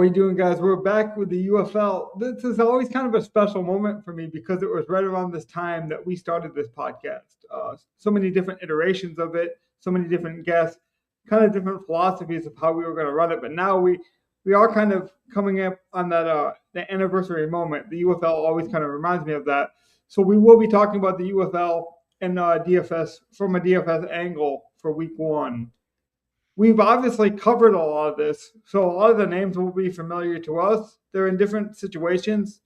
are you doing, guys? We're back with the UFL. This is always kind of a special moment for me because it was right around this time that we started this podcast. So many different iterations of it, so many different guests, kind of different philosophies of how we were going to run it. But now we are kind of coming up on that the anniversary moment. The UFL always kind of reminds me of that. So we will be talking about the UFL and DFS from a DFS angle for week one. We've obviously covered a lot of this, so a lot of the names will be familiar to us. They're in different situations.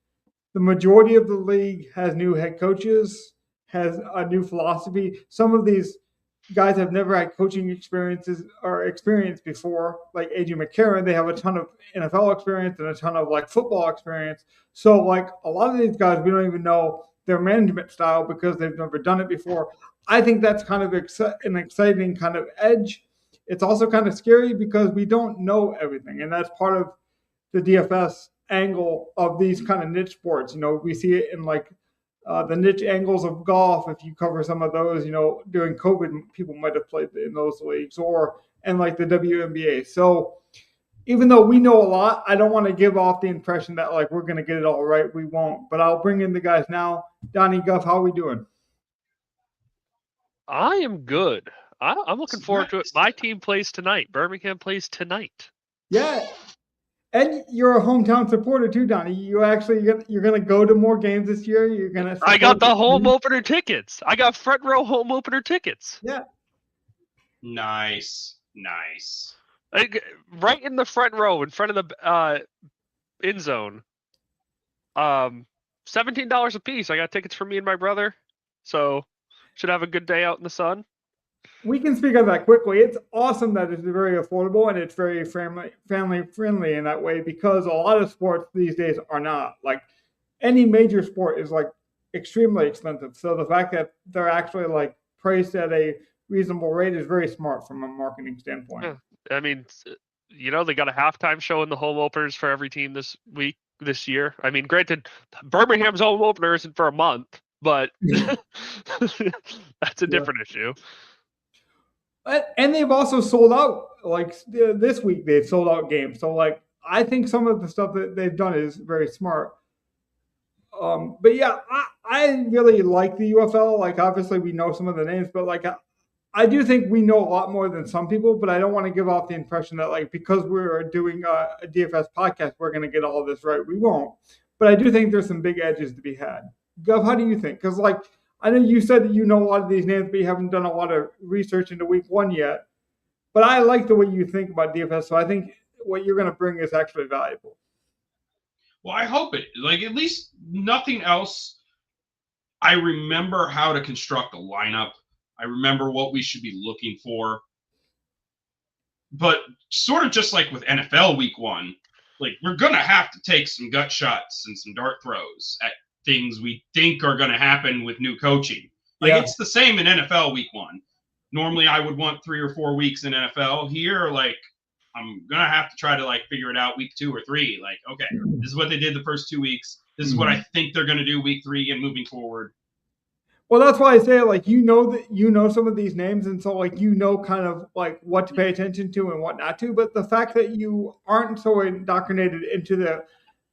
The majority of the league has new head coaches, has a new philosophy. Some of these guys have never had coaching experience before, like AJ McCarron. They have a ton of NFL experience and a ton of like football experience. So like a lot of these guys, we don't even know their management style because they've never done it before. I think that's kind of an exciting kind of edge. It's also kind of scary because we don't know everything, and that's part of the DFS angle of these kind of niche sports. You know, we see it in like the niche angles of golf. If you cover some of those, you know, during COVID, people might have played in those leagues, and like the WNBA. So even though we know a lot, I don't want to give off the impression that like we're going to get it all right. We won't. But I'll bring in the guys now. Donnie, Guff, how are we doing? I am good. I'm looking forward to it. My team plays tonight. Birmingham plays tonight. Yeah. And you're a hometown supporter too, Donnie. You're gonna go to more games this year. You're gonna. I got the home opener tickets. I got front row home opener tickets. Yeah. Nice. Right in the front row, in front of the end zone. $17 a piece. I got tickets for me and my brother, so should have a good day out in the sun. We can speak on that quickly. It's awesome that it's very affordable and it's very family friendly in that way because a lot of sports these days are not. Like any major sport is like extremely expensive. So the fact that they're actually like priced at a reasonable rate is very smart from a marketing standpoint. Yeah. I mean, you know, they got a halftime show in the home openers for every team this year. I mean, granted, Birmingham's home opener isn't for a month, but that's a different issue. And they've also sold out. Like this week, they've sold out games. So, like, I think some of the stuff that they've done is very smart. But yeah, I really like the UFL. Like, obviously, we know some of the names, but like, I do think we know a lot more than some people. But I don't want to give off the impression that like because we're doing a DFS podcast, we're going to get all of this right. We won't. But I do think there's some big edges to be had. Gov, how do you think? Because like, I know you said that you know a lot of these names, but you haven't done a lot of research into week one yet. But I like the way you think about DFS, so I think what you're going to bring is actually valuable. Well, I hope it. Like, at least nothing else. I remember how to construct a lineup. I remember what we should be looking for. But sort of just like with NFL week one, like, we're going to have to take some gut shots and some dart throws at things we think are going to happen with new coaching. Like, It's the same in NFL week one. Normally I would want 3 or 4 weeks in NFL. Here, like, I'm going to have to try to like figure it out week 2 or 3. Like, okay, this is what they did the first 2 weeks. This is what I think they're going to do week 3 and moving forward. Well, that's why I say like, you know some of these names. And so like, you know, kind of like what to pay attention to and what not to, but the fact that you aren't so indoctrinated into the,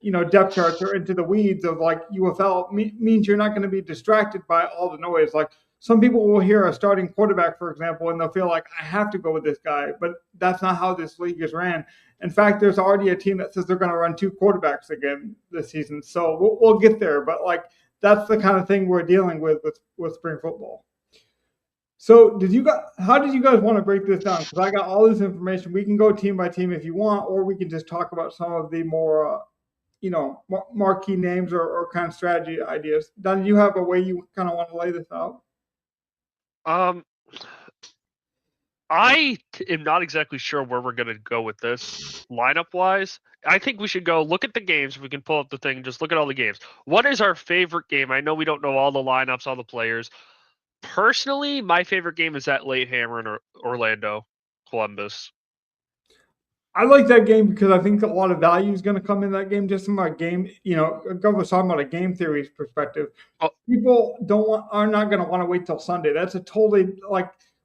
you know, depth charts or into the weeds of like UFL means you're not going to be distracted by all the noise. Like some people will hear a starting quarterback, for example, and they'll feel like I have to go with this guy, but that's not how this league is ran. In fact, there's already a team that says they're going to run 2 quarterbacks again this season. So we'll get there, but like that's the kind of thing we're dealing with spring football. So how did you guys want to break this down? Because I got all this information. We can go team by team if you want, or we can just talk about some of the more marquee names or kind of strategy ideas. Don, do you have a way you kind of want to lay this out? I am not exactly sure where we're going to go with this lineup-wise. I think we should go look at the games. If we can pull up the thing and just look at all the games. What is our favorite game? I know we don't know all the lineups, all the players. Personally, my favorite game is that late hammer in Orlando, Columbus. I like that game because I think a lot of value is going to come in that game. Just from a game, Gov was talking about a game theory perspective. People are not going to want to wait till Sunday. That's a totally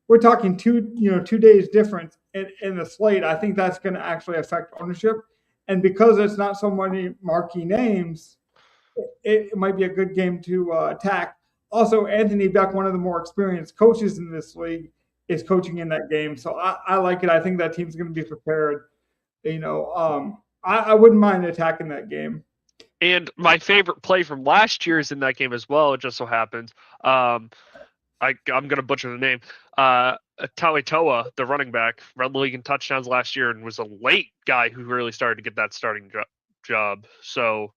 we're talking 2 days difference in the slate. I think that's going to actually affect ownership. And because it's not so many marquee names, it might be a good game to attack. Also, Anthony Beck, one of the more experienced coaches in this league, is coaching in that game. So I like it. I think that team's going to be prepared. I wouldn't mind attacking that game. And my favorite play from last year is in that game as well. It just so happens. I'm going to butcher the name. Toa, the running back, led the league in touchdowns last year and was a late guy who really started to get that starting job. So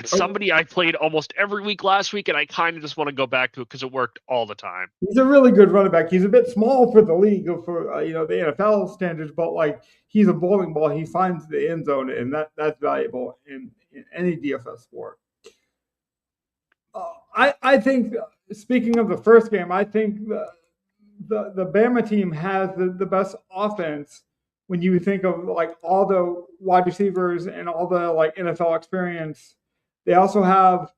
somebody I played almost every week last week, and I kind of just want to go back to it because it worked all the time. He's a really good running back. He's a bit small for the league, for the NFL standards, but like he's a bowling ball. He finds the end zone, and that's valuable in any DFS sport. I think, speaking of the first game, I think the Bama team has the best offense when you think of like all the wide receivers and all the like NFL experience. They also have,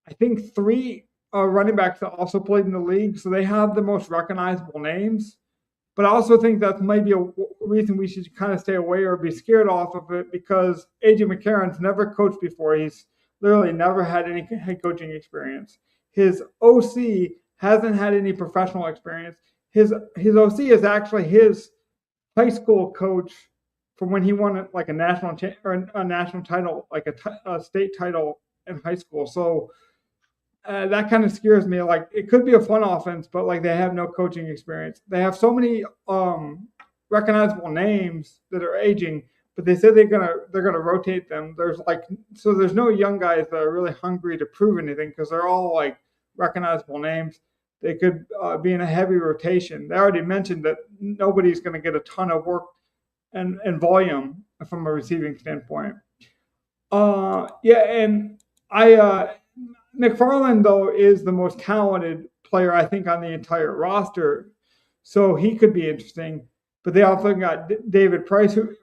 I think, 3 running backs that also played in the league, so they have the most recognizable names. But I also think that might be a reason we should kind of stay away or be scared off of it, because AJ McCarron's never coached before. He's literally never had any head coaching experience. His OC hasn't had any professional experience. His OC is actually his high school coach from when he won like a national title, like a state title in high school. So that kind of scares me. Like, it could be a fun offense, but like they have no coaching experience. They have so many recognizable names that are aging, but they said they're gonna rotate them. There's no young guys that are really hungry to prove anything because they're all like recognizable names. They could be in a heavy rotation. They already mentioned that nobody's going to get a ton of work and volume from a receiving standpoint. And McFarland, though, is the most talented player, I think, on the entire roster. So he could be interesting. But they also got Davis Price, who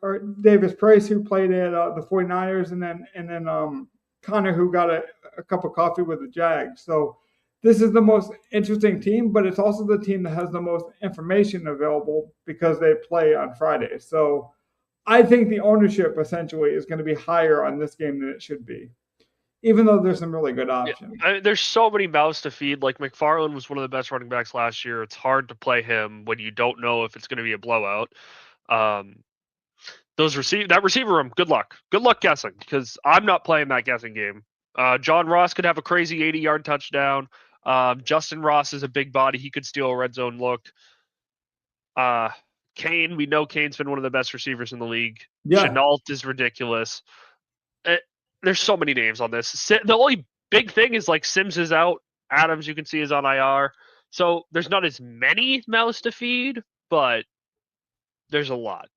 played at the 49ers, and then Connor, who got a cup of coffee with the Jags. So this is the most interesting team, but it's also the team that has the most information available because they play on Friday. So I think the ownership essentially is going to be higher on this game than it should be, even though there's some really good options. Yeah, there's so many mouths to feed. Like, McFarland was one of the best running backs last year. It's hard to play him when you don't know if it's going to be a blowout. That receiver room, good luck. Good luck guessing, because I'm not playing that guessing game. John Ross could have a crazy 80-yard touchdown. Justin Ross is a big body. He could steal a red zone look. Kane, we know Kane's been one of the best receivers in the league. Yeah. Chenault is ridiculous. There's so many names on this. The only big thing is like Sims is out. Adams, you can see, is on IR. So there's not as many mouths to feed, but there's a lot.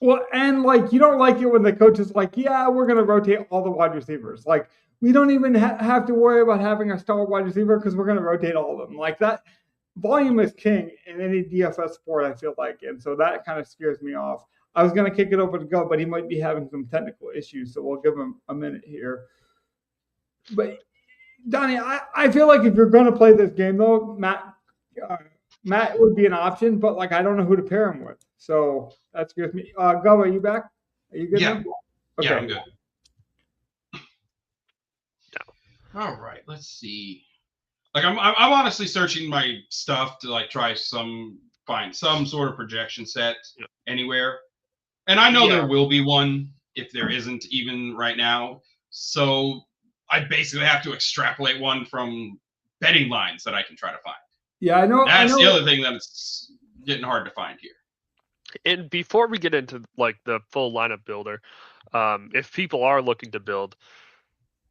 Well, and like, you don't like it when the coach is like, yeah, we're going to rotate all the wide receivers. Like, we don't even have to worry about having a star wide receiver because we're going to rotate all of them. Like, that volume is king in any DFS sport, I feel like. And so that kind of scares me off. I was going to kick it over to Go, but he might be having some technical issues, so we'll give him a minute here. But, Donnie, I feel like if you're going to play this game, though, Matt would be an option, but like, I don't know who to pair him with. So that scares me. Go, are you back? Are you good? Yeah. Now? Okay. Yeah, I'm good. All right, let's see. Like, I'm honestly searching my stuff to like find some sort of projection set anywhere, and I know there will be one if there isn't even right now. So I basically have to extrapolate one from betting lines that I can try to find. Yeah, I know. That's the other thing that it's getting hard to find here. And before we get into like the full lineup builder, if people are looking to build,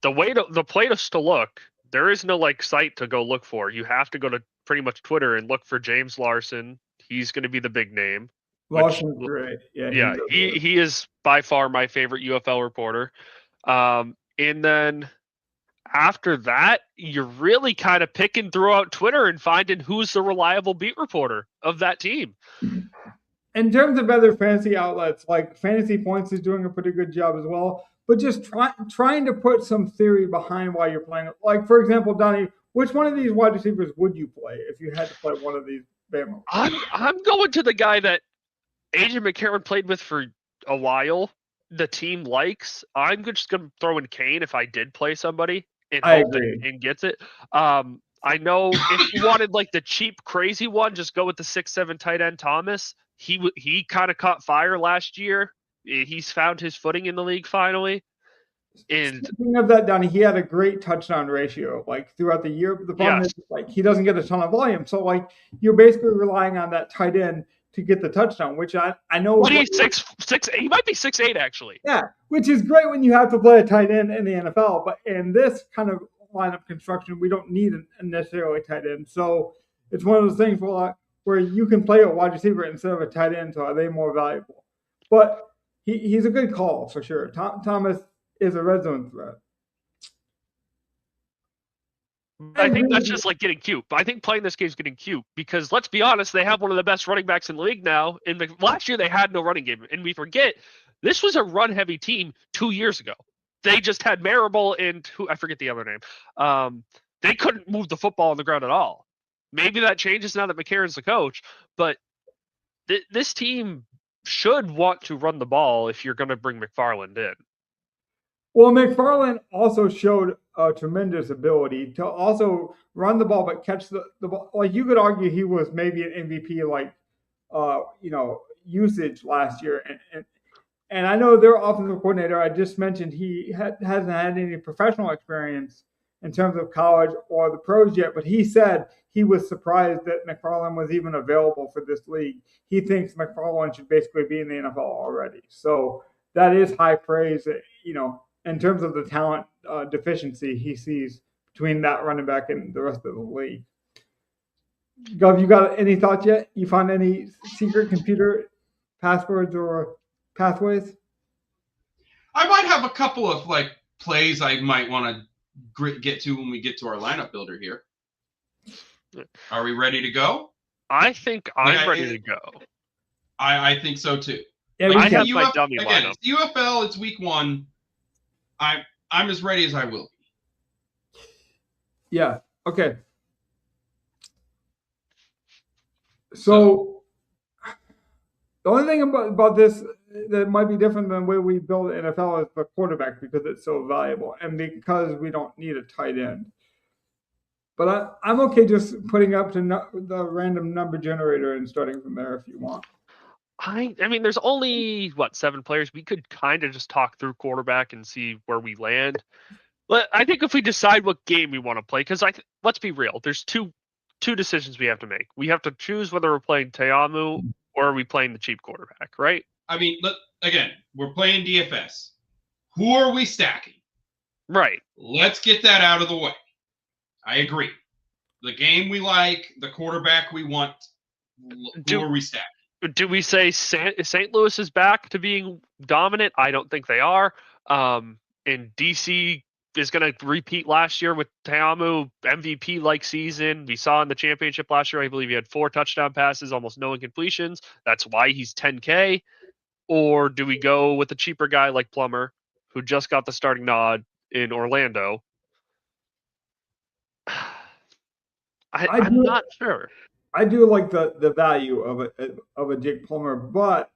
the place to look, there is no like site to go look for. You have to go to pretty much Twitter and look for James Larson. He's going to be the big name. Larson's great. Yeah, he is by far my favorite UFL reporter. And then after that, you're really kind of picking throughout Twitter and finding who's the reliable beat reporter of that team. In terms of other fantasy outlets, like Fantasy Points is doing a pretty good job as well. But just trying to put some theory behind why you're playing. Like, for example, Donnie, which one of these wide receivers would you play if you had to play one of these Bama? I'm going to the guy that AJ McCarron played with for a while, the team likes, I'm just going to throw in Kane if I did play somebody and I hope that agree. Kane gets it. I know if you wanted like the cheap, crazy one, just go with the 6'7" tight end Thomas. He kind of caught fire last year. He's found his footing in the league finally. And speaking of that, Donnie, he had a great touchdown ratio like throughout the year. But the problem yes, is like he doesn't get a ton of volume, so like you're basically relying on that tight end to get the touchdown, which I know what is he's 6'6", he might be 6'8" actually. yeah, which is great when you have to play a tight end in the NFL. But in this kind of lineup construction, we don't need a necessarily tight end. So it's one of those things where you can play a wide receiver instead of a tight end. So are they more valuable? But he's a good call for sure. Thomas is a red zone threat. I think that's just like getting cute. I think playing this game is getting cute because let's be honest, they have one of the best running backs in the league now. And last year they had no running game, and we forget this was a run-heavy team 2 years ago. They just had Marable and who I forget the other name. They couldn't move the football on the ground at all. Maybe that changes now that McCarron's the coach, but this team should want to run the ball if you're going to bring McFarland in. Well, McFarland also showed a tremendous ability to also run the ball, but catch the ball. Like you could argue he was maybe an MVP, like usage last year. And I know their offensive coordinator, I just mentioned he hasn't had any professional experience in terms of college or the pros yet, but he said he was surprised that McFarland was even available for this league. He thinks McFarland should basically be in the NFL already. So that is high praise, in terms of the talent deficiency he sees between that running back and the rest of the league. Gov, you got any thoughts yet? You found any secret computer passwords or pathways? I might have a couple of like plays I might want to get to when we get to our lineup builder here. Are we ready to go? I think I'm ready to go. I think so too. Yeah, I have my dummy lineup. It's UFL. It's week 1. I'm as ready as I will be. Yeah. Okay. So the only thing about this that might be different than the way we build the NFL is the quarterback because it's so valuable and because we don't need a tight end. But I'm okay just putting up to the random number generator and starting from there if you want. I mean, there's only 7 players. We could kind of just talk through quarterback and see where we land. But I think if we decide what game we want to play, because let's be real, there's two decisions we have to make. We have to choose whether we're playing Teamu or are we playing the cheap quarterback, right? I mean, again, we're playing DFS. Who are we stacking? Right. Let's get that out of the way. I agree. The game we like, the quarterback we want. Who are we stacking? Do we say St. Louis is back to being dominant? I don't think they are. And DC is going to repeat last year with Teamu, MVP-like season. We saw in the championship last year, I believe he had 4 touchdown passes, almost no incompletions. That's why he's 10K. Or do we go with a cheaper guy like Plummer, who just got the starting nod in Orlando? I'm not sure. I do like the value of a Jake Plummer, but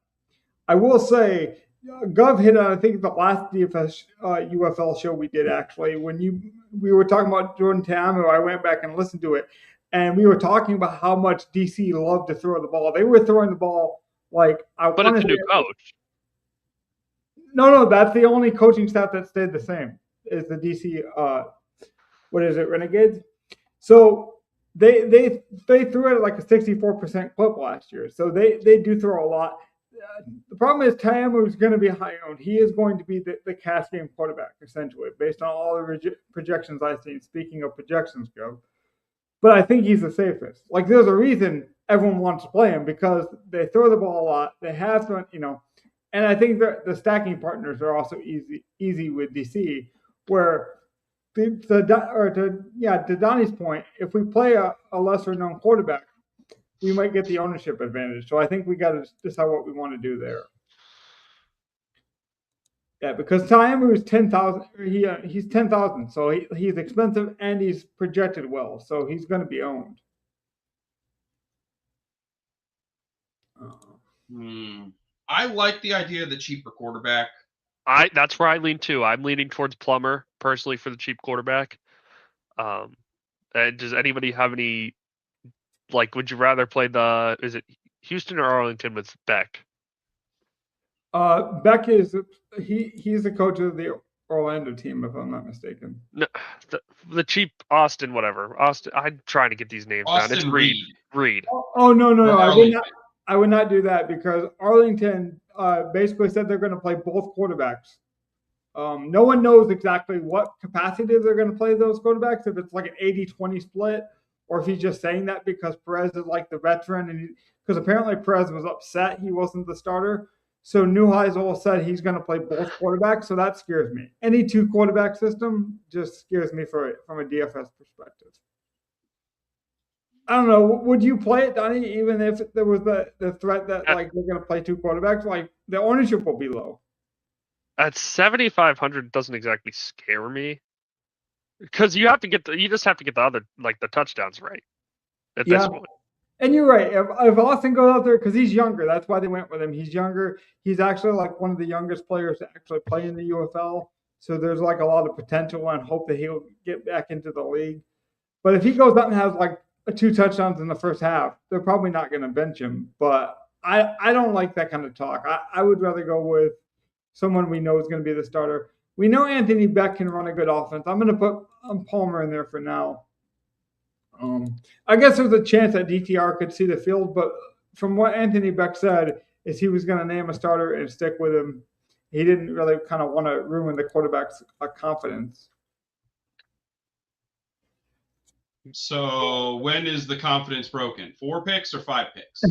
I will say, Gov hit on I think the last DFS UFL show we did actually when we were talking about Jordan Teamu. I went back and listened to it, and we were talking about how much DC loved to throw the ball. They were throwing the ball like But it's a new coach. No, that's the only coaching staff that stayed the same. Is the DC what is it, Renegades? So they threw it at like a 64% clip last year. So they do throw a lot. The problem is Teamu is going to be high owned. He is going to be the cash game quarterback, essentially, based on all the projections I've seen. Speaking of projections, go. But I think he's the safest. Like, there's a reason everyone wants to play him because they throw the ball a lot. They have to, and I think the stacking partners are also easy with DC, where to Donnie's point, if we play a lesser known quarterback, we might get the ownership advantage. So I think we got to decide what we want to do there. Yeah, because Teamu is 10,000. He's 10,000, so he's expensive and he's projected well, so he's going to be owned. I like the idea of the cheaper quarterback. That's where I lean too. I'm leaning towards Plummer personally for the cheap quarterback. And does anybody have any, like, would you rather play is it Houston or Arlington with Beck? Beck he's the coach of the Orlando team, if I'm not mistaken. No, the cheap Austin, whatever. Austin. I'm trying to get these names down. It's Reed. Reed. Oh no! I would not do that because Arlington basically said they're going to play both quarterbacks. No one knows exactly what capacity they're going to play those quarterbacks, if it's like an 80-20 split, or if he's just saying that because Perez is like the veteran, and because apparently Perez was upset he wasn't the starter. So Neuheisel said he's going to play both quarterbacks, so that scares me. Any two quarterback system just scares me from a DFS perspective. I don't know. Would you play it, Donnie, even if there was the threat that like we're going to play two quarterbacks? Like the ownership will be low. At 7,500 doesn't exactly scare me because you just have to get the other, like, the touchdowns right at this point. And you're right. If Austin goes out there, because he's younger, that's why they went with him. He's younger. He's actually like one of the youngest players to actually play in the UFL. So there's like a lot of potential and hope that he'll get back into the league. But if he goes out and has like 2 touchdowns in the first half, they're probably not going to bench him. But I don't like that kind of talk. I would rather go with someone we know is going to be the starter. We know Anthony Beck can run a good offense. I'm going to put Palmer in there for now. I guess there's a chance that DTR could see the field, but from what Anthony Beck said, is he was going to name a starter and stick with him. He didn't really kind of want to ruin the quarterback's confidence. So when is the confidence broken? 4 picks or 5 picks?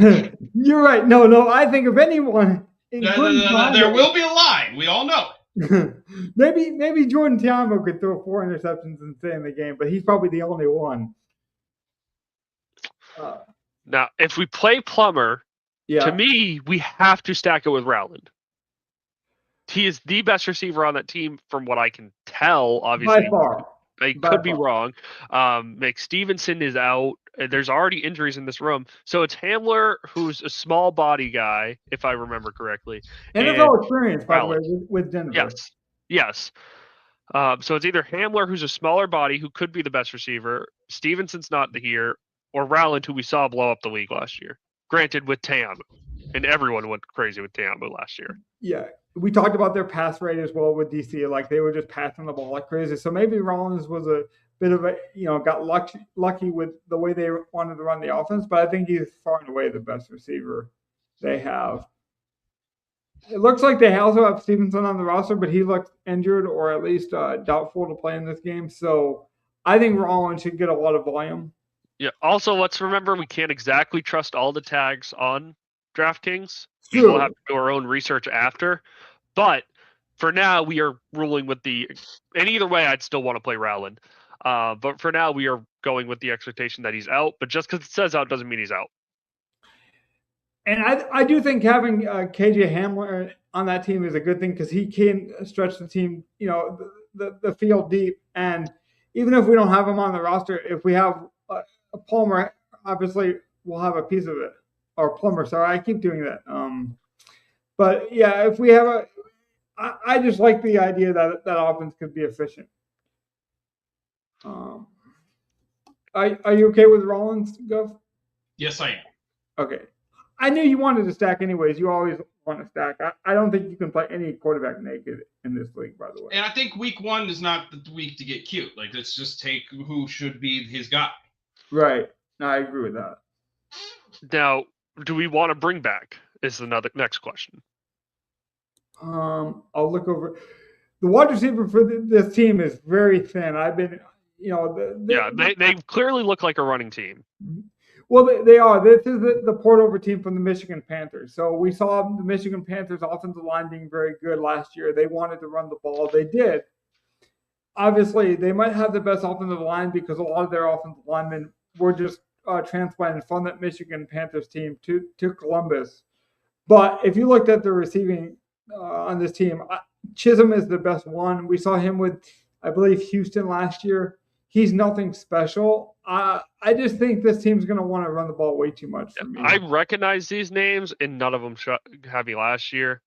You're right. No. I think if anyone, there will be a line. We all know it. maybe Jordan Tiamo could throw 4 interceptions and stay in the game, but he's probably the only one. Now, if we play Plummer, to me, we have to stack it with Rowland. He is the best receiver on that team from what I can tell, obviously. By far. I could be wrong. McStevenson is out. There's already injuries in this room. So it's Hamler, who's a small body guy, if I remember correctly. NFL experience, by the way, with Denver. Yes. So it's either Hamler, who's a smaller body, who could be the best receiver. Stevenson's not here. Or Rowland, who we saw blow up the league last year. Granted, with Tam. And everyone went crazy with Tam last year. Yeah. We talked about their pass rate as well with DC. Like, they were just passing the ball like crazy. So maybe Rollins was a bit of a, got lucky with the way they wanted to run the offense. But I think he's far and away the best receiver they have. It looks like they also have Stevenson on the roster, but he looked injured or at least doubtful to play in this game. So I think Rollins should get a lot of volume. Yeah. Also, let's remember we can't exactly trust all the tags on DraftKings. We'll have to do our own research after. But for now, we are ruling with and either way, I'd still want to play Rowland. But for now, we are going with the expectation that he's out. But just because it says out doesn't mean he's out. And I do think having KJ Hamler on that team is a good thing because he can stretch the team, the field deep. And even if we don't have him on the roster, if we have Palmer, obviously we'll have a piece of it. Or Plummer, sorry, I keep doing that. But yeah, if we have I just like the idea that offense could be efficient. Are you okay with Rollins, Gov? Yes, I am. Okay. I knew you wanted to stack anyways. You always want to stack. I don't think you can play any quarterback naked in this league, by the way. And I think week 1 is not the week to get cute. Like, let's just take who should be his guy. Right. No, I agree with that. Now, do we want to bring back is the next question. I'll look over. The wide receiver for this team is very thin. I've been, they clearly look like a running team. Well, they are. This is the port over team from the Michigan Panthers. So we saw the Michigan Panthers offensive line being very good last year. They wanted to run the ball. They did. Obviously, they might have the best offensive line because a lot of their offensive linemen were just transplanted from that Michigan Panthers team to Columbus. But if you looked at the receiving on this team, Chisholm is the best one. We saw him with, I believe, Houston last year. He's nothing special. I just think this team's going to want to run the ball way too much for me. I recognize these names, and none of them had me last year.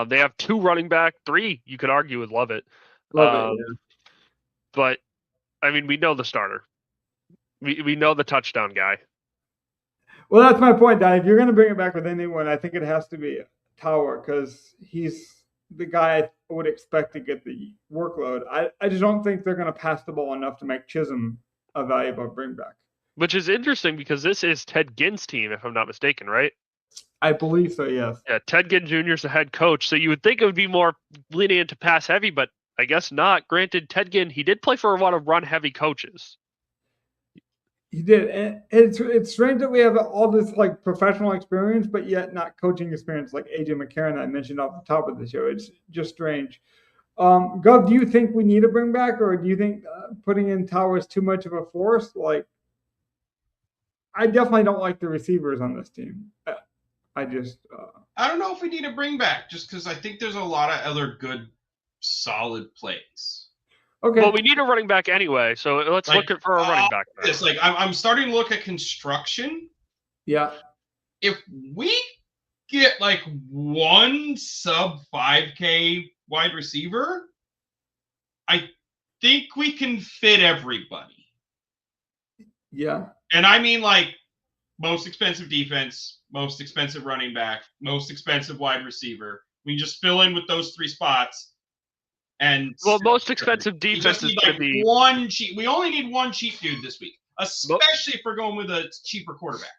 They have 2 running back, 3 you could argue would love it. Love it. But I mean, we know the starter. We know the touchdown guy. Well, that's my point, Don. If you're going to bring it back with anyone, I think it has to be Tower because he's the guy I would expect to get the workload. I just don't think they're going to pass the ball enough to make Chisholm a valuable bring back. Which is interesting because this is Ted Ginn's team, if I'm not mistaken, right? I believe so, yes. Yeah, Ted Ginn Jr. is the head coach, so you would think it would be more leaning into pass heavy, but I guess not. Granted, Ted Ginn, he did play for a lot of run heavy coaches. He did. And it's strange that we have all this like professional experience, but yet not coaching experience like AJ McCarron that I mentioned off the top of the show. It's just strange. Gov, do you think we need to bring back, or do you think putting in Tower is too much of a force? Like, I definitely don't like the receivers on this team. I don't know if we need to bring back just because I think there's a lot of other good, solid plays. Okay. Well, we need a running back anyway, so let's look for a running back. It's like I'm starting to look at construction. Yeah. If we get like one sub 5K wide receiver, I think we can fit everybody. Yeah. And I mean like most expensive defense, most expensive running back, most expensive wide receiver. We just fill in with those 3 spots. And most expensive defense is going to be one cheap. We only need one cheap dude this week, especially if we're going with a cheaper quarterback.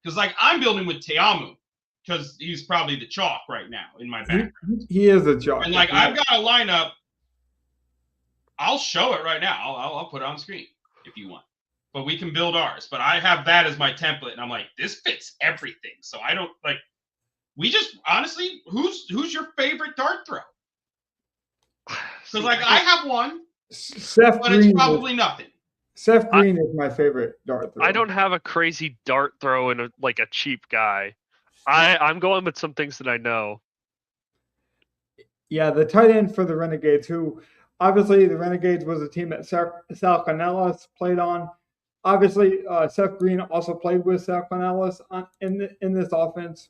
Because like I'm building with Teamu because he's probably the chalk right now in my background. He is a chalk. And like I've got a lineup. I'll show it right now. I'll put it on screen if you want. But we can build ours. But I have that as my template, and I'm like, this fits everything. So I don't like. We just honestly, who's your favorite dart throw? Because like I have one, Seth but Green it's probably nothing. Seth Green is my favorite dart throw. I don't have a crazy dart throw and like a cheap guy. I'm going with some things that I know. Yeah, the tight end for the Renegades, who obviously the Renegades was a team that Sal Canellis played on. Obviously, Seth Green also played with Sal Canellis in this offense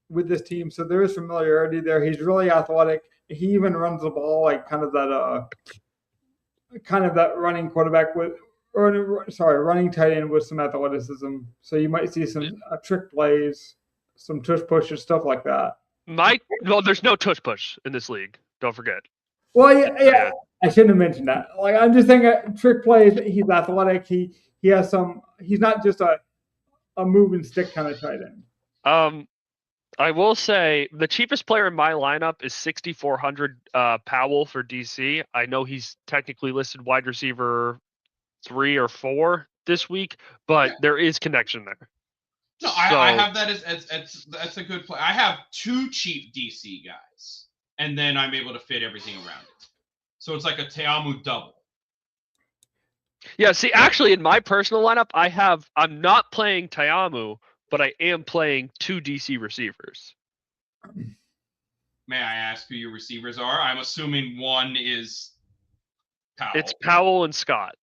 with this team, so there is familiarity there. He's really athletic. He even runs the ball like kind of that running quarterback running tight end with some athleticism. So you might see some trick plays, some tush pushes, stuff like that. There's no tush push in this league. Don't forget. Well, yeah. I shouldn't have mentioned that. Like I'm just saying, trick plays. He's athletic. He has some. He's not just a move and stick kind of tight end. I will say the cheapest player in my lineup is 6,400 Powell for DC. I know he's technically listed wide receiver 3 or 4 this week, but there is connection there. No, I have that as that's a good play. I have 2 cheap DC guys, and then I'm able to fit everything around it. So it's like a Teamu double. Yeah, see, actually, in my personal lineup, I'm not playing Teamu, but I am playing 2 DC receivers. May I ask who your receivers are? I'm assuming one is Powell. It's Powell and Scott.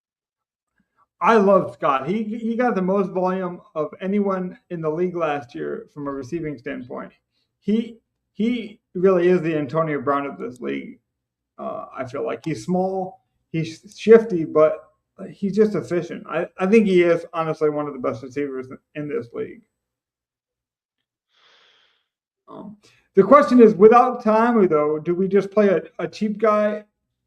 I love Scott. He got the most volume of anyone in the league last year from a receiving standpoint. He really is the Antonio Brown of this league. I feel like he's small, he's shifty, but he's just efficient. I think he is honestly one of the best receivers in this league. The question is, without Tamu, though, do we just play a cheap guy,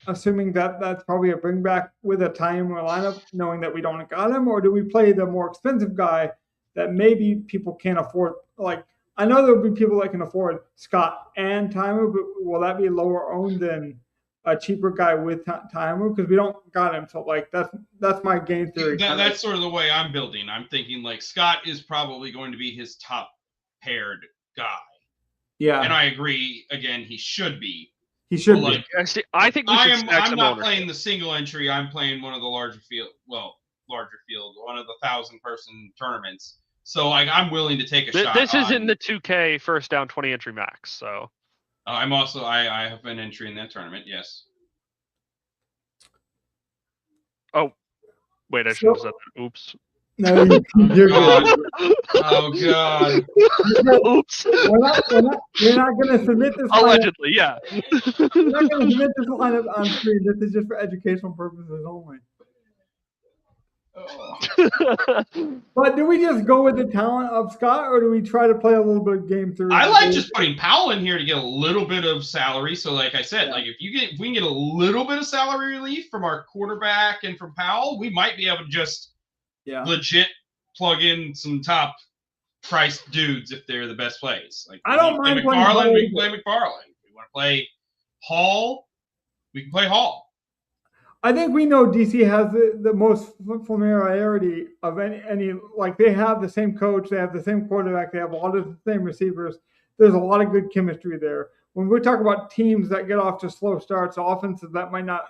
assuming that that's probably a bring back with a Tamu lineup, knowing that we don't got him, or do we play the more expensive guy that maybe people can't afford? Like, I know there'll be people that can afford Scott and Tamu, but will that be lower owned than a cheaper guy with Tamu? Because we don't got him, so like that's my game theory. That's sort of the way I'm building. I'm thinking like Scott is probably going to be his top paired guy. Yeah, and I agree. Again, he should be. He should be. Like, I think I'm not playing the single entry. I'm playing one of the larger field. One of the 1,000-person tournaments. So I'm willing to take a shot. This is in the 2K first down 20 entry max. So I'm also I have an entry in that tournament. Yes. Oh, wait! I should have said that. Oops. No, you're good. Oh God. Oops. We're not going to submit this lineup. Allegedly, yeah. We're not going to submit this lineup on screen. This is just for educational purposes only. But do we just go with the talent of Scott, or do we try to play a little bit of game theory? I like just putting Powell in here to get a little bit of salary. So, like I said, like if we can get a little bit of salary relief from our quarterback and from Powell, we might be able to just legit plug in some top price dudes if they're the best plays. Like I don't mind McFarland, we can play McFarland. If we want to play Hall, we can play Hall. I think we know DC has the most familiarity of any like they have the same coach, they have the same quarterback, they have a lot of the same receivers. There's a lot of good chemistry there. When we talk about teams that get off to slow starts, offenses that might not,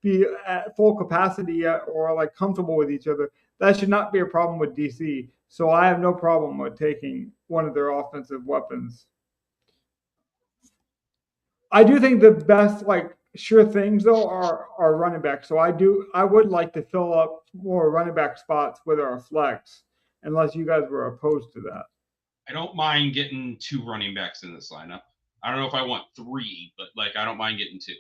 be at full capacity yet or like comfortable with each other, that should not be a problem with DC. So I have no problem with taking one of their offensive weapons. I do think the best sure things though are running backs. So I would like to fill up more running back spots with our flex, unless you guys were opposed to that. I don't mind getting 2 running backs in this lineup. I don't know if I want 3, but I don't mind getting 2.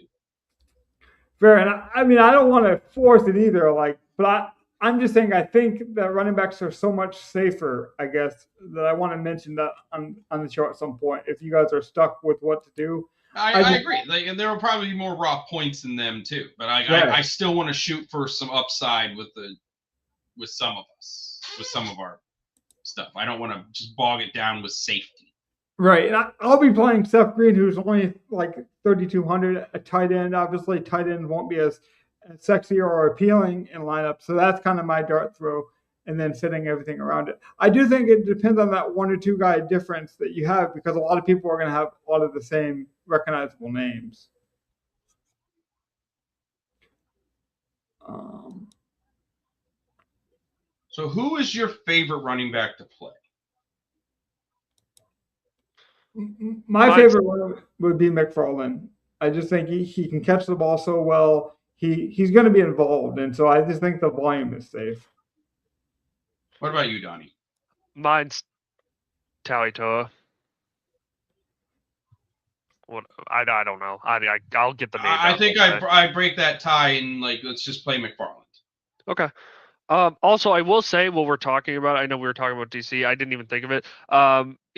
Fair, and I mean I don't want to force it either. But I'm just saying I think that running backs are so much safer. I guess that I want to mention that on the show at some point. If you guys are stuck with what to do. I agree. And there will probably be more raw points in them too. But I still want to shoot for some upside with some of us, with some of our stuff. I don't want to just bog it down with safety. Right. And I'll be playing Seth Green, who's only 3,200, a tight end. Obviously, tight end won't be as sexy or appealing in lineup. So that's kind of my dart throw. And then fitting everything around it. I do think it depends on that 1 or 2 guy difference that you have, because a lot of people are going to have a lot of the same recognizable names. So who is your favorite running back to play? My favorite one would be McFarland. I just think he can catch the ball so well. He's going to be involved, and so I just think the volume is safe. What about you, Donnie? Mine's Talitoa. What I don't know. I'll get the name. I think I break that tie and let's just play McFarland. Okay. Also, I will say while we're talking about, I know we were talking about DC. I didn't even think of it.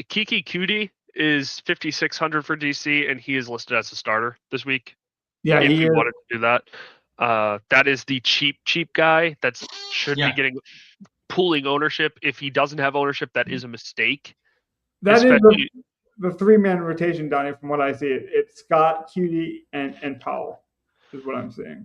Kiki Cutie is 5,600 for DC, and he is listed as a starter this week. Yeah, if you wanted to do that. That is the cheap guy that should be getting pooling ownership. If he doesn't have ownership, that is a mistake. That is the 3-man rotation, Donnie, from what I see. It's Scott, Cutie, and Powell is what I'm saying.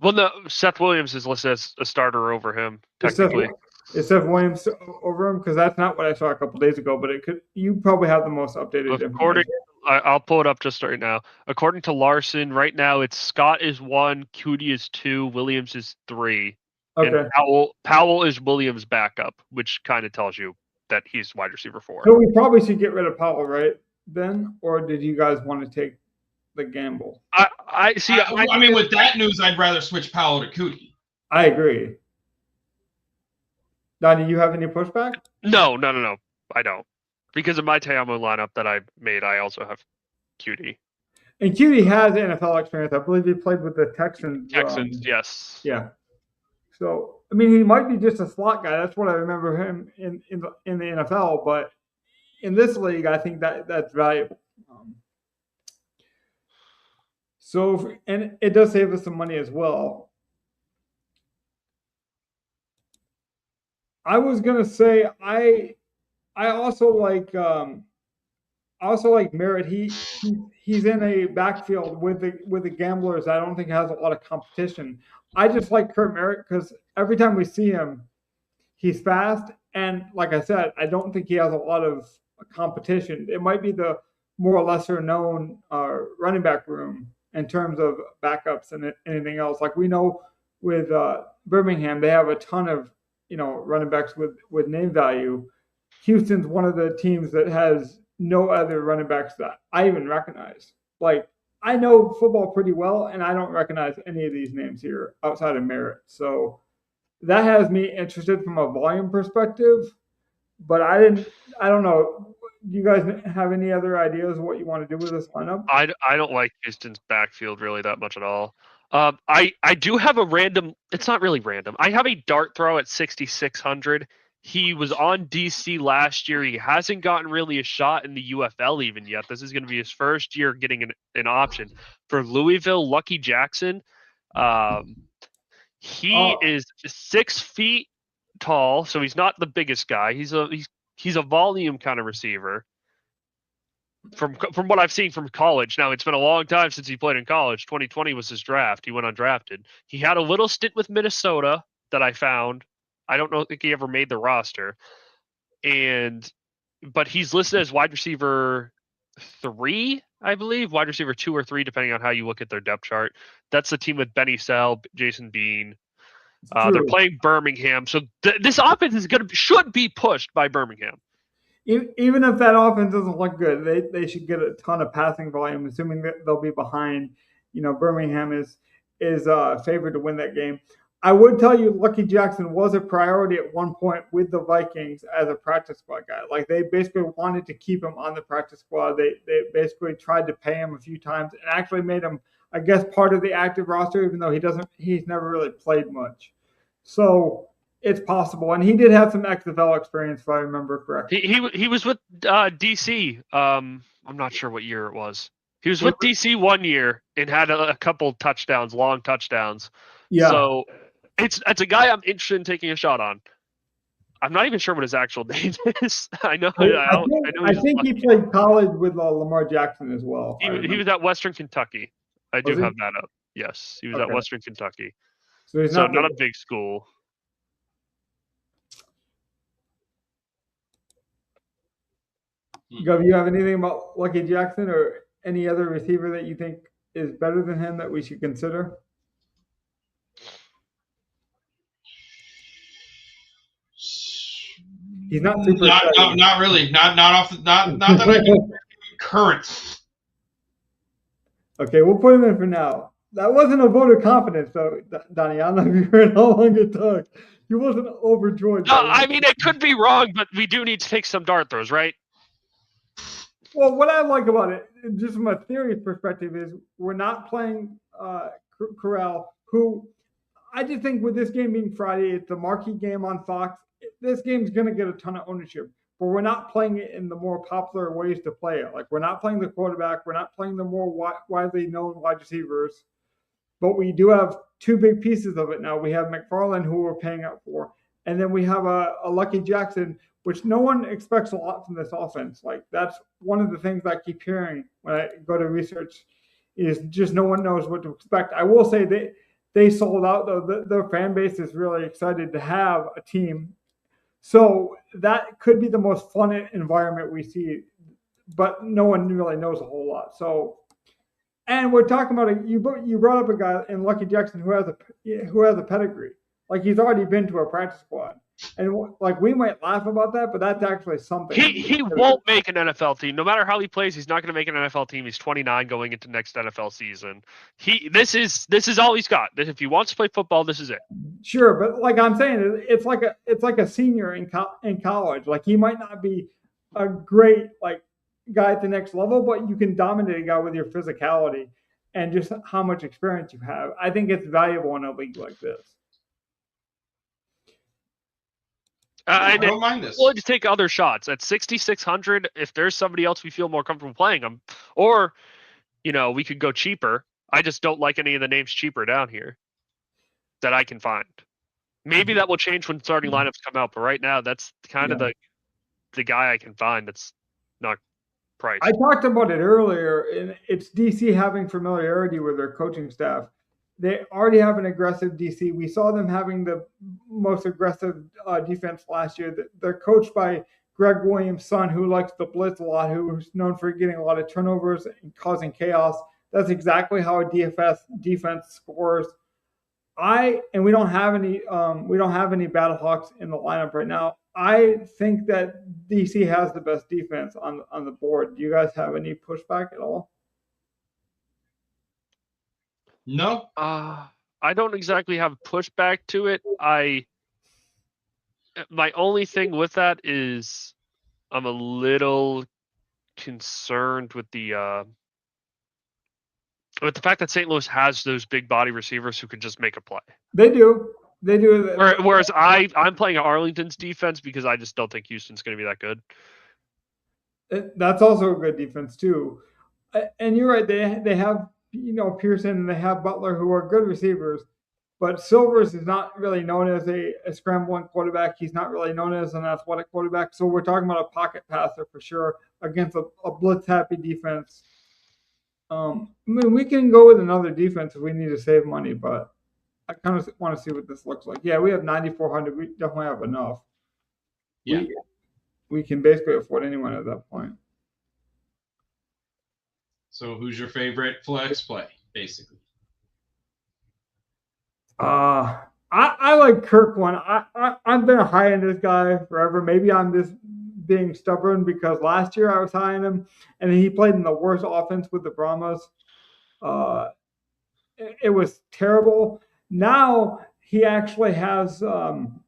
Well, no, Seth Williams is listed as a starter over him, technically. Is Seth Williams over him? Because that's not what I saw a couple days ago, but you probably have the most updated information. I'll pull it up just right now. According to Larson, right now it's Scott is 1, Cutie is 2, Williams is 3. Okay. And Powell is Williams' backup, which kind of tells you that he's wide receiver 4. So we probably should get rid of Powell, right, then? Or did you guys want to take the gamble? I see. I mean, with that news, I'd rather switch Powell to Cootie. I agree. Donnie, you have any pushback? No. I don't. Because of my Teamo lineup that I made, I also have Cutie. And Cutie has NFL experience. I believe he played with the Texans. Yes. Yeah. So, I mean, he might be just a slot guy. That's what I remember him in the NFL. But in this league, I think that's valuable. And it does save us some money as well. I was gonna say I also like Merritt. He's in a backfield with the Gamblers. I don't think has a lot of competition. I just like Kurt Merritt because every time we see him, he's fast, and like I said, I don't think he has a lot of competition. It might be the more lesser known running back room in terms of backups and anything else. Like we know with Birmingham, they have a ton of running backs with name value. Houston's one of the teams that has no other running backs that I even recognize. Like I know football pretty well, and I don't recognize any of these names here outside of Merritt. So that has me interested from a volume perspective. But I don't know. Do you guys have any other ideas of what you want to do with this lineup? I don't like Houston's backfield really that much at all. I do have a random. It's not really random. I have a dart throw at 6,600. He was on DC last year. He hasn't gotten really a shot in the UFL even yet. This is going to be his first year getting an option for Louisville. Lucky Jackson. He is 6 feet tall, so he's not the biggest guy. He's a volume kind of receiver. From what I've seen from college. Now, it's been a long time since he played in college. 2020 was his draft. He went undrafted. He had a little stint with Minnesota that I found. I don't think he ever made the roster. But he's listed as wide receiver 3, I believe, wide receiver 2 or 3, depending on how you look at their depth chart. That's the team with Benny Sell, Jason Bean. They're playing Birmingham, so this offense should be pushed by Birmingham. Even if that offense doesn't look good, they should get a ton of passing volume, assuming that they'll be behind. Birmingham is favored to win that game. I would tell you, Lucky Jackson was a priority at one point with the Vikings as a practice squad guy. Like, they basically wanted to keep him on the practice squad. They basically tried to pay him a few times and actually made him, I guess, part of the active roster, even though he's never really played much. So it's possible, and he did have some XFL experience, if I remember correctly. He was with DC. I'm not sure what year it was. He was with DC 1 year and had a couple touchdowns, long touchdowns. Yeah. So it's a guy I'm interested in taking a shot on. I'm not even sure what his actual name is. I think he played college with Lamar Jackson as well. He was at Western Kentucky. I do have that up. Yes, he was at Western Kentucky. So he's not a big school. Gov, you have anything about Lucky Jackson or any other receiver that you think is better than him that we should consider? He's not super. Not really. Not that I can current. Okay, we'll put him in for now. That wasn't a vote of confidence, though, Donnie. I don't know if you heard how long it took. He wasn't overjoyed. No, I mean, it could be wrong, but we do need to take some dart throws, right? Well, what I like about it, just from a theory perspective, is we're not playing Corral, who I just think with this game being Friday, it's a marquee game on Fox. This game's going to get a ton of ownership, but we're not playing it in the more popular ways to play it. Like, we're not playing the quarterback. We're not playing the more widely known wide receivers. But we do have two big pieces of it now. We have McFarland, who we're paying up for, and then we have a Lucky Jackson, which no one expects a lot from this offense. Like, that's one of the things I keep hearing when I go to research, is just no one knows what to expect. I will say they sold out, though. Their fan base is really excited to have a team. So that could be the most fun environment we see, but no one really knows a whole lot. So, and we're talking about you brought up a guy in Lucky Jackson who has a pedigree. Like, he's already been to a practice squad. And like, we might laugh about that, but that's actually something. He won't make an NFL team. No matter how he plays, he's not going to make an NFL team. He's 29 going into next NFL season. This is all he's got. If he wants to play football, this is it. Sure, but like I'm saying, it's like a senior in college. Like, he might not be a great guy at the next level, but you can dominate a guy with your physicality and just how much experience you have. I think it's valuable in a league like this. I don't mind this. We'll just take other shots at 6,600. If there's somebody else we feel more comfortable playing them, or we could go cheaper. I just don't like any of the names cheaper down here that I can find. Maybe that will change when starting lineups come out, but right now that's kind of the guy I can find that's not priced. I talked about it earlier, and it's DC having familiarity with their coaching staff. They already have an aggressive DC. We saw them having the most aggressive defense last year. They're coached by Greg Williams' son, who likes to blitz a lot, who's known for getting a lot of turnovers and causing chaos. That's exactly how a DFS defense scores. And we don't have any Battlehawks in the lineup right now. I think that DC has the best defense on the board. Do you guys have any pushback at all? No. I don't exactly have pushback to it. I My only thing with that is I'm a little concerned with the fact that St. Louis has those big body receivers who can just make a play. They do. They do. Whereas I'm playing Arlington's defense because I just don't think Houston's going to be that good. That's also a good defense too. And you're right. They have Pearson and they have Butler who are good receivers, but Silvers is not really known as a scrambling quarterback. He's not really known as an athletic quarterback. So we're talking about a pocket passer for sure against a blitz happy defense. I mean, we can go with another defense if we need to save money, but I kind of want to see what this looks like. Yeah, we have 9,400. We definitely have enough. Yeah. We can basically afford anyone at that point. So who's your favorite flex play, basically? I like Kirkland. I've been high on this guy forever. Maybe I'm just being stubborn because last year I was high on him, and he played in the worst offense with the Brahmas. It was terrible. Now he actually has some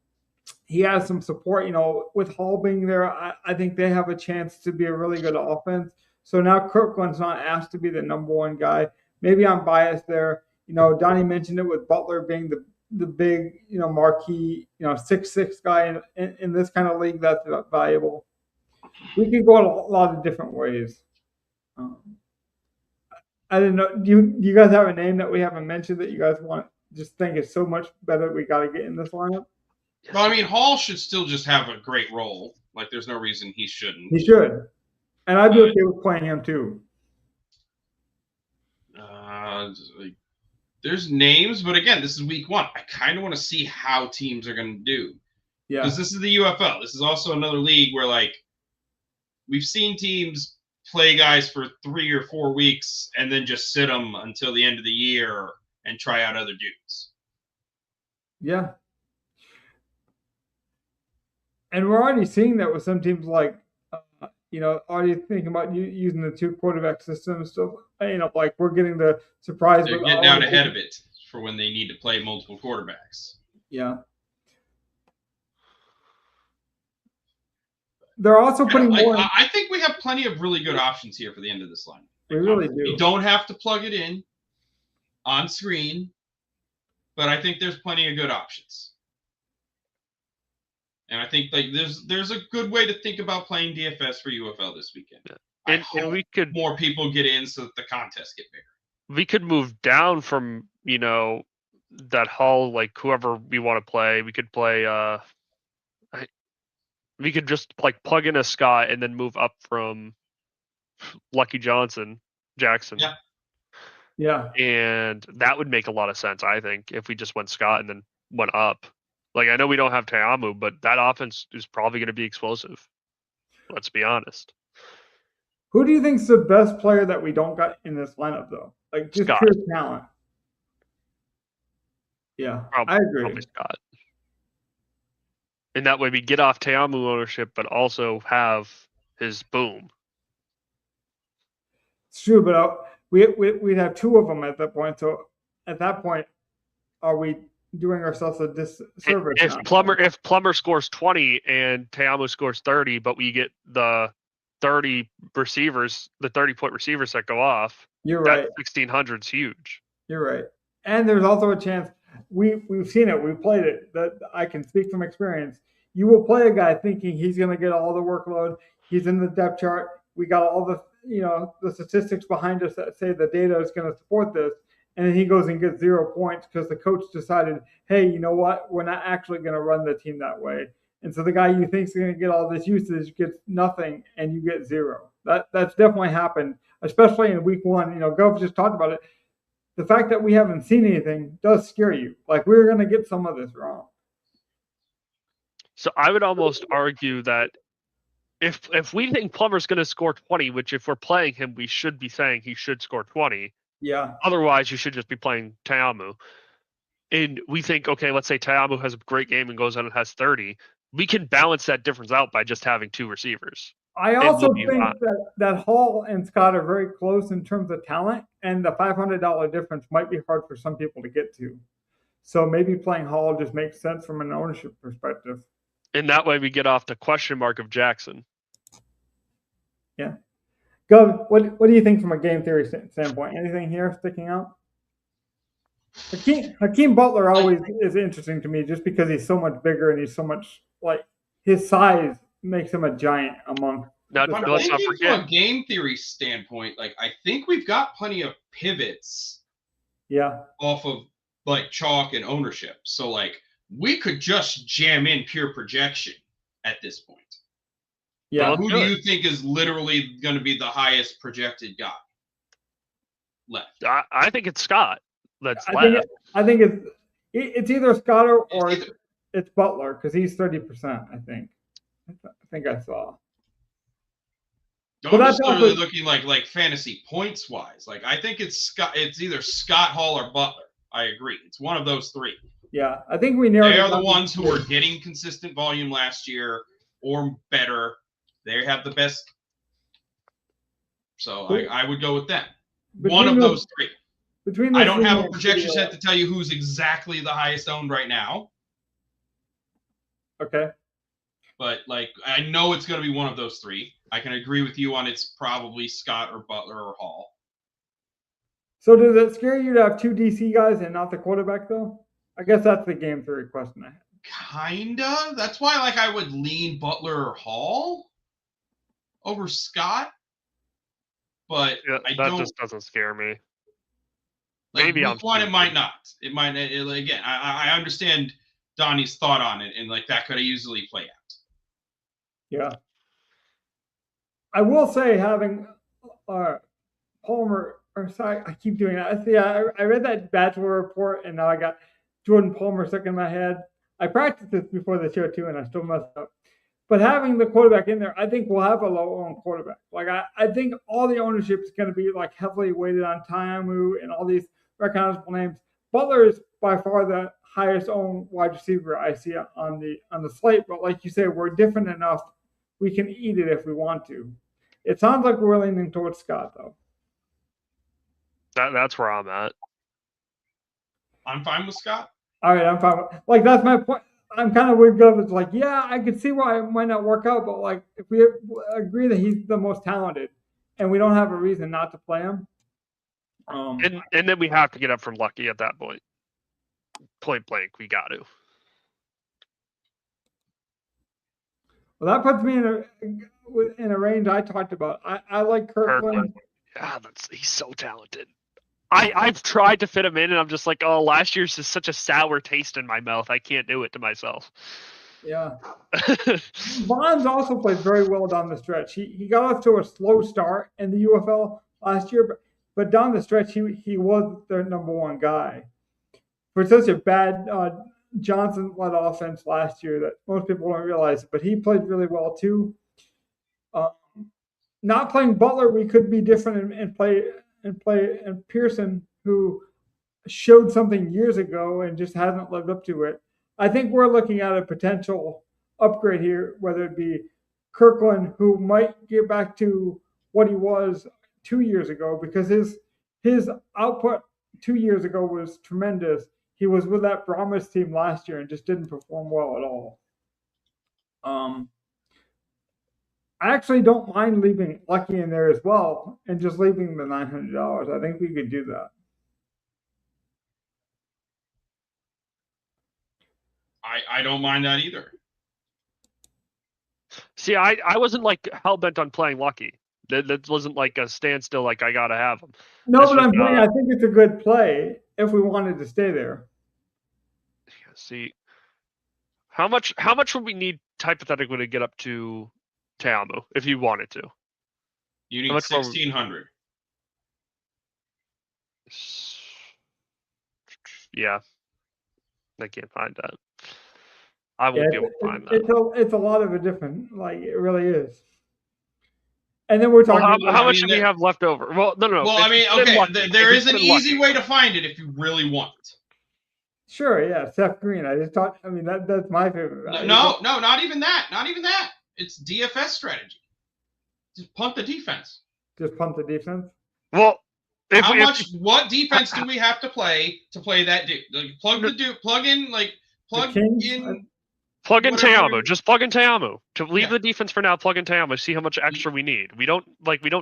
support. With Hall being there, I think they have a chance to be a really good offense. So now Kirkland's not asked to be the number one guy. Maybe I'm biased there. Donnie mentioned it with Butler being the big, marquee, 6'6" guy in this kind of league that's valuable. We could go a lot of different ways. I didn't know. Do you guys have a name that we haven't mentioned that you guys want? Just think is so much better. We got to get in this lineup. Well, I mean, Hall should still just have a great role. Like, there's no reason he shouldn't. He should, and I'd be okay with playing him too. There's names, but again, this is week 1. I kind of want to see how teams are going to do. Yeah. Because this is the UFL. This is also another league where, like, we've seen teams play guys for 3 or 4 weeks and then just sit them until the end of the year and try out other dudes. Yeah. And we're already seeing that with some teams like, already thinking about using the 2 quarterback system. So, like we're getting the surprise. They're getting out ahead of it for when they need to play multiple quarterbacks. Yeah. They're also putting more. I think we have plenty of really good options here for the end of this line. We really do. You don't have to plug it in on screen, but I think there's plenty of good options. And I think like there's a good way to think about playing DFS for UFL this weekend. And we could more people get in so that the contests get bigger. We could move down from that Hall, like whoever we want to play. We could play. We could just like plug in a Scott and then move up from Lucky Jackson. Yeah. Yeah. And that would make a lot of sense, I think, if we just went Scott and then went up. Like, I know we don't have Teamu, but that offense is probably going to be explosive. Let's be honest. Who do you think is the best player that we don't got in this lineup, though? Like, just Scott. pure talent. Yeah, I agree. Probably Scott. And that way we get off Teamu ownership, but also have his boom. It's true, but we'd have 2 of them at that point. So at that point, are we doing ourselves a disservice? If Plummer scores 20 and Teamu scores 30, but we get the 30 receivers, the 30-point receivers that go off, you're right. 1,600 is huge. You're right. And there's also a chance we've seen it. We've played it. That I can speak from experience. You will play a guy thinking he's going to get all the workload. He's in the depth chart. We got all the the statistics behind us that say the data is going to support this. And then he goes and gets 0 points because the coach decided, hey, you know what? We're not actually going to run the team that way. And so the guy you think is going to get all this usage gets nothing, and you get 0. That's definitely happened, especially in week 1. Gov just talked about it. The fact that we haven't seen anything does scare you. Like, we're going to get some of this wrong. So I would almost argue that if we think Plummer's going to score 20, which if we're playing him, we should be saying he should score 20. Yeah. Otherwise, you should just be playing Teamu. And we think, okay, let's say Teamu has a great game and goes out and has 30. We can balance that difference out by just having 2 receivers. I also think that Hall and Scott are very close in terms of talent, and the $500 difference might be hard for some people to get to. So maybe playing Hall just makes sense from an ownership perspective. And that way we get off the question mark of Jackson. Yeah. Gov, what do you think from a game theory standpoint? Anything here sticking out? Hakeem Butler always is interesting to me just because he's so much bigger and he's so much like his size makes him a giant among. Now, I'm let's not thinking forget. from a game theory standpoint, like I think we've got plenty of pivots Yeah. off of like chalk and ownership. So like we could just jam in pure projection at this point. Yeah. Who do you think is literally going to be the highest projected guy left? I think it's Scott. I think it's either Scott or it's Butler because he's 30%. I think I saw. I'm just literally looking like fantasy points wise. Like I think it's Scott. It's either Scott, Hall, or Butler. I agree. It's one of those three. Yeah, I think we narrowed. They are the ones who were getting consistent volume last year or better. They have the best. So I would go with them. One of those three. I don't have a projection set to tell you who's exactly the highest owned right now. Okay. But like I know it's going to be one of those three. I can agree with you on it's probably Scott or Butler or Hall. So does it scare you to have two DC guys and not the quarterback though? I guess that's the game theory question I have. Kinda. That's why like I would lean Butler or Hall over Scott. But that just doesn't scare me. Like, maybe week one, it might not. It might again. I understand Donnie's thought on it, and like that could easily play out. Yeah, I will say having Palmer. Or sorry, I keep doing that. I read that Bachelor report, and now I got Jordan Palmer stuck in my head. I practiced this before the show too, and I still messed up. But having the quarterback in there, I think we'll have a low-owned quarterback. Like I think all the ownership is going to be like heavily weighted on Taiamu and all these recognizable names. Butler is by far the highest owned wide receiver I see on the slate. But like you say, we're different enough. We can eat it if we want to. It sounds like we're leaning towards Scott though. That's where I'm at. I'm fine with Scott. All right, I'm fine. Like that's my point. I'm kind of with Gov. It's like, yeah, I could see why it might not work out, but like if we agree that he's the most talented, and we don't have a reason not to play him, and then we have to get up from Lucky at that point. Point blank, we got to. Well, that puts me in a range I talked about. I like Kirkland. Yeah, he's so talented. I've tried to fit him in, and I'm just like, oh, last year's just such a sour taste in my mouth. I can't do it to myself. Yeah. Bonds also played very well down the stretch. He got off to a slow start in the UFL last year, but down the stretch, he was their number one guy. For such a bad Johnson-led offense last year that most people don't realize it, but he played really well too. Not playing Butler, we could be different and play Pearson, who showed something years ago and just hasn't lived up to it. I think we're looking at a potential upgrade here, whether it be Kirkland, who might get back to what he was 2 years ago, because his output 2 years ago was tremendous. He was with that Brahmas team last year and just didn't perform well at all. I actually don't mind leaving Lucky in there as well and just leaving the $900. I think we could do that. I don't mind that either. See, I wasn't like hell bent on playing Lucky. That wasn't like a standstill. Like I gotta have him. No, but I'm saying I think it's a good play if we wanted to stay there. See, how much would we need hypothetically to get up to Taiamu if you wanted to? You need 1,600. Yeah, I can't find that. I won't be able to find that. It's a lot of a different, like it really is. And then we're talking. How much do we have left over? Well, no. Well, I mean, okay, there is an easy way to find it if you really want. Sure, yeah, Seth Green. I just thought. I mean, that's my favorite. No, not even that. Not even that. It's DFS strategy. Just punt the defense. Just punt the defense. Well, what defense do we have to play that dude? Like, plug in. Plug in whatever. Teamu. Just plug in Teamu. To leave Yeah. the defense for now, plug in Teamu. See how much extra we need. We don't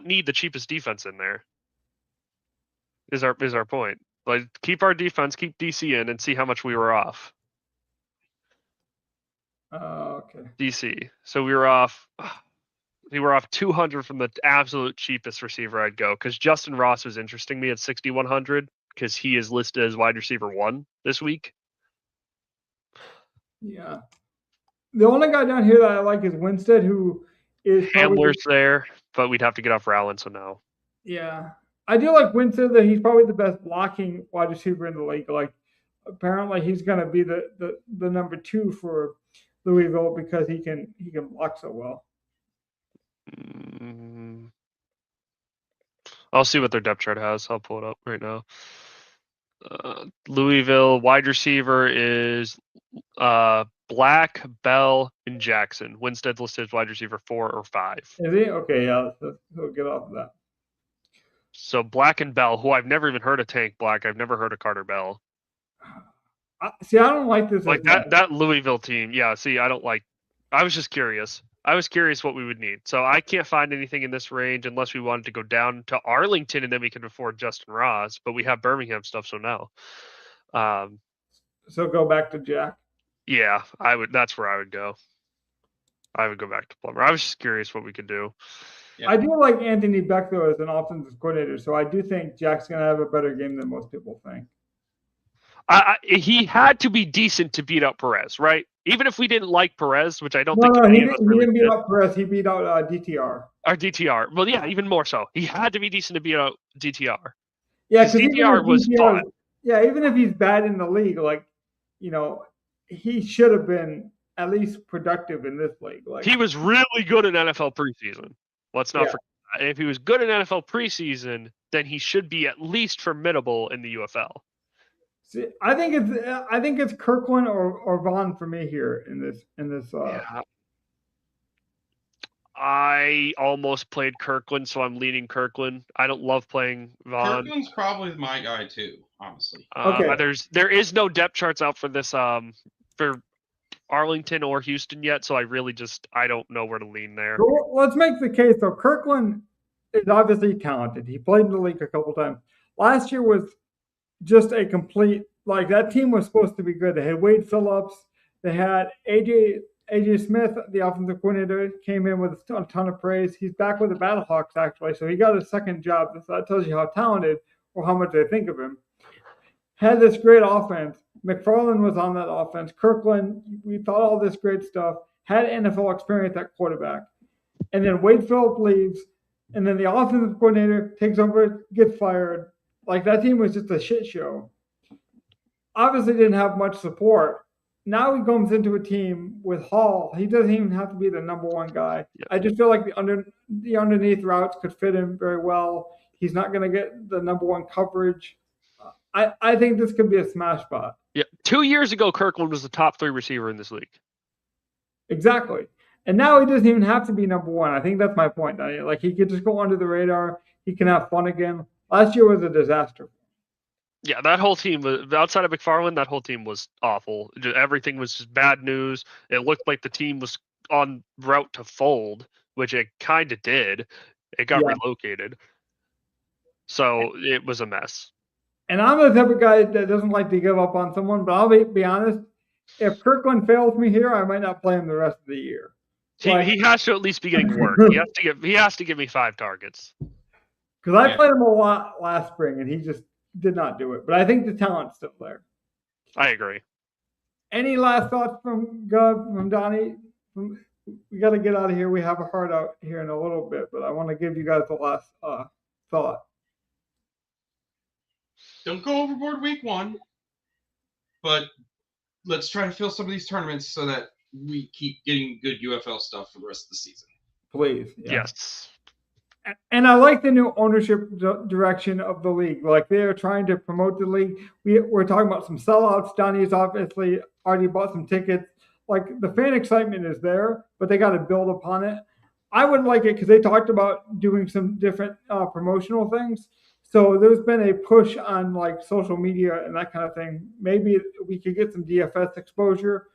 need the cheapest defense in there. Is our point. Like, keep our defense, keep DC in, and see how much we were off. Okay. DC. So we were off 200 from the absolute cheapest receiver I'd go, because Justin Ross was interesting me at 6,100 because he is listed as wide receiver 1 this week. Yeah. The only guy down here that I like is Winstead, who is probably Hamler's there, but we'd have to get off Rowland, so no. Yeah. I do like Winstead, that he's probably the best blocking wide receiver in the league. Like, apparently he's going to be the number 2 for Louisville because he can block so well. I'll see what their depth chart has. I'll pull it up right now. Louisville wide receiver is Black, Bell, and Jackson. Winstead listed as wide receiver 4 or 5. Is he? Okay, yeah. He'll get off of that. So Black and Bell, who I've never even heard of Tank Black. I've never heard of Carter Bell. See, I don't like this. Like that Louisville team. Yeah, see, I don't like. I was just curious. I was curious what we would need. So I can't find anything in this range unless we wanted to go down to Arlington and then we could afford Justin Ross. But we have Birmingham stuff, so no. So go back to Jack. Yeah, I would. That's where I would go. I would go back to Plummer. I was just curious what we could do. Yeah. I do like Anthony Beck, though, as an offensive coordinator. So I do think Jack's going to have a better game than most people think. He had to be decent to beat out Perez, right? Even if we didn't like Perez, which I don't think he didn't beat out Perez. He beat out DTR. Our DTR. Well, yeah, even more so. He had to be decent to beat out DTR. Yeah, because DTR was fun. Yeah, even if he's bad in the league, like, he should have been at least productive in this league. Like, he was really good in NFL preseason. Let's not forget that. And if he was good in NFL preseason, then he should be at least formidable in the UFL. See, I think it's Kirkland or Vaughn for me here in this. Yeah. I almost played Kirkland, so I'm leaning Kirkland. I don't love playing Vaughn. Kirkland's probably my guy too, honestly. Okay. There is no depth charts out for this for Arlington or Houston yet, so I don't know where to lean there. Well, let's make the case though. Kirkland is obviously talented. He played in the league a couple times. Last year was just a complete, like, that team was supposed to be good. They had Wade Phillips. They had AJ Smith, the offensive coordinator, came in with a ton of praise. He's back with the Battlehawks, actually, so he got a second job. So that tells you how talented or how much they think of him. Had this great offense. McFarland was on that offense. Kirkland, we thought all this great stuff. Had NFL experience at quarterback. And then Wade Phillips leaves, and then the offensive coordinator takes over, gets fired. Like, that team was just a shit show. Obviously didn't have much support. Now he comes into a team with Hall. He doesn't even have to be the number 1 guy. Yeah. I just feel like the underneath routes could fit him very well. He's not going to get the number 1 coverage. I think this could be a smash spot. Yeah, 2 years ago, Kirkland was the top 3 receiver in this league. Exactly. And now he doesn't even have to be number 1. I think that's my point. Like, he could just go under the radar. He can have fun again. Last year was a disaster. Yeah, that whole team, outside of McFarland, that whole team was awful. Everything was just bad news. It looked like the team was on route to fold, which it kind of did. It got relocated. So it was a mess. And I'm the type of guy that doesn't like to give up on someone, but I'll be honest, if Kirkland fails me here, I might not play him the rest of the year. He has to at least be getting work. He has to give me 5 targets. Because I played him a lot last spring, and he just did not do it. But I think the talent's still there. I agree. Any last thoughts from Gov, from Donnie? We got to get out of here. We have a hard out here in a little bit, but I want to give you guys the last thought. Don't go overboard week 1, but let's try to fill some of these tournaments so that we keep getting good UFL stuff for the rest of the season. Please. Yeah. Yes. And I like the new ownership direction of the league. Like, they are trying to promote the league. We're talking about some sellouts. Donnie's obviously already bought some tickets. Like, the fan excitement is there, but they got to build upon it. I would like it because they talked about doing some different promotional things. So there's been a push on, like, social media and that kind of thing. Maybe we could get some DFS exposure.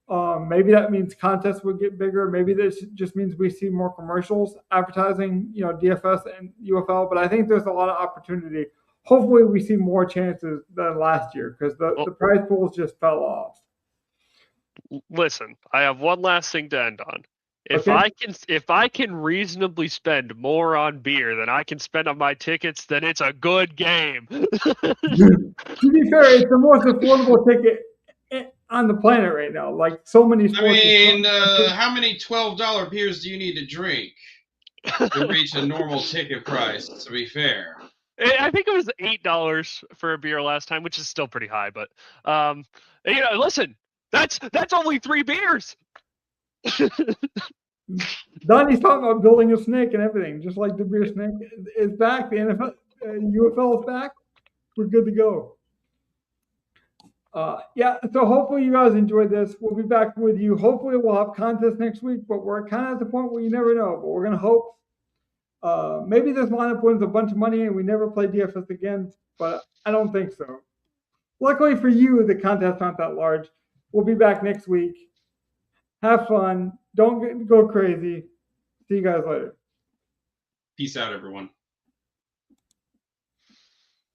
Maybe that means contests would get bigger. Maybe this just means we see more commercials advertising, DFS and UFL. But I think there's a lot of opportunity. Hopefully, we see more chances than last year because the prize pools just fell off. Listen, I have one last thing to end on. If I can reasonably spend more on beer than I can spend on my tickets, then it's a good game. To be fair, it's the most affordable ticket on the planet right now. Like so many sports. How many $12 beers do you need to drink to reach a normal ticket price? To be fair, I think it was $8 for a beer last time, which is still pretty high. But listen, that's only 3 beers. Donnie's talking about building a snake and everything, just like the beer snake is back. The NFL, UFL is back. We're good to go. So hopefully you guys enjoyed this. We'll be back with you. Hopefully we'll have contests next week, but we're kind of at the point where you never know. But we're going to hope. Maybe this lineup wins a bunch of money and we never play DFS again, but I don't think so. Luckily for you, the contests aren't that large. We'll be back next week. Have fun. Don't go crazy. See you guys later. Peace out, everyone.